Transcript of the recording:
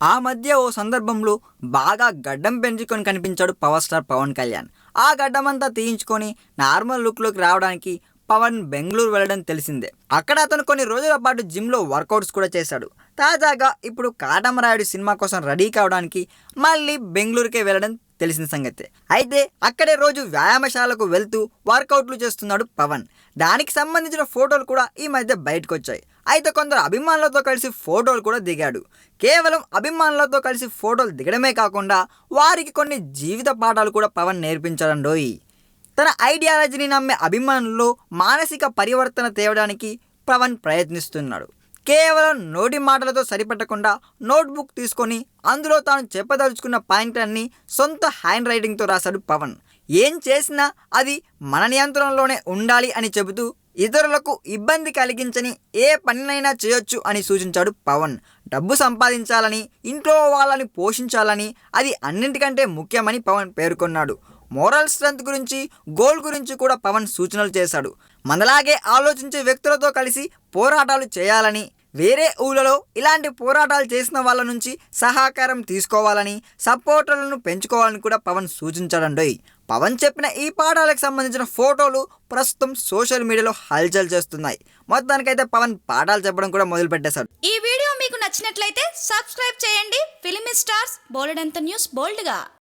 ఆ మధ్య ఓ సందర్భంలో బాగా గడ్డం పెంచుకొని కనిపించాడు పవర్ స్టార్ పవన్ కళ్యాణ్. ఆ గడ్డమంతా తీయించుకొని నార్మల్ లుక్‌లోకి రావడానికి పవన్ బెంగుళూరు వెళ్ళడం తెలిసిందే. అక్కడ అతను కొన్ని రోజుల పాటు జిమ్‌లో వర్కౌట్స్ కూడా చేశాడు. తాజాగా ఇప్పుడు 'కాటమరాయుడు' సినిమా కోసం రెడీ కావడానికి మళ్ళీ బెంగుళూరుకే వెళ్ళడం తెలిసిన సంగతే. అయితే అక్కడే రోజు వ్యాయామశాలకు వెళ్తూ వర్కౌట్లు చేస్తున్నాడు పవన్. దానికి సంబంధించిన ఫోటోలు కూడా ఈ మధ్య బయటకొచ్చాయి. అయితే కొందరు అభిమానులతో కలిసి ఫోటోలు కూడా దిగాడు. కేవలం అభిమానులతో కలిసి ఫోటోలు దిగడమే కాకుండా వారికి కొన్ని జీవిత పాఠాలు కూడా పవన్ నేర్పించాడండోయ్. తన ఐడియాలజీని నమ్మే అభిమానుల్లో మానసిక పరివర్తన తేవడానికి పవన్ ప్రయత్నిస్తున్నాడు. కేవలం నోటి మాటలతో సరిపెట్టకుండా నోట్బుక్ తీసుకొని అందులో తాను చెప్పదలుచుకున్న పాయింట్లన్నీ సొంత హ్యాండ్ రైటింగ్తో రాశాడు పవన్. ఏం చేసినా అది మన నియంత్రణలోనే ఉండాలి అని చెబుతూ ఇతరులకు ఇబ్బంది కలిగించని ఏ పనినైనా చేయొచ్చు అని సూచించాడు పవన్. డబ్బు సంపాదించాలని, ఇంట్లో వాళ్ళని పోషించాలని, అది అన్నింటికంటే ముఖ్యమని పవన్ పేర్కొన్నాడు. మోరల్ స్ట్రెంత్ గురించి, గోల్ గురించి కూడా పవన్ సూచనలు చేశాడు. మనలాగే ఆలోచించే వ్యక్తులతో కలిసి పోరాటాలు చేయాలని, వేరే ఊళ్ళలో ఇలాంటి పోరాటాలు చేసిన వాళ్ళ నుంచి సహకారం తీసుకోవాలని, సపోర్టర్లను పెంచుకోవాలని కూడా పవన్ సూచించాడండోయ్. పవన్ చెప్పిన ఈ పాఠాలకు సంబంధించిన ఫోటోలు ప్రస్తుతం సోషల్ మీడియాలో హల్చల్ చేస్తున్నాయి. మొత్తానికైతే పవన్ పాఠాలు చెప్పడం కూడా మొదలు పెట్టేశాడు. ఈ వీడియో మీకు నచ్చినట్లయితే సబ్స్క్రైబ్ చేయండి. ఫిలిమి స్టార్స్ బోలెడంత న్యూస్ బోల్డ్గా.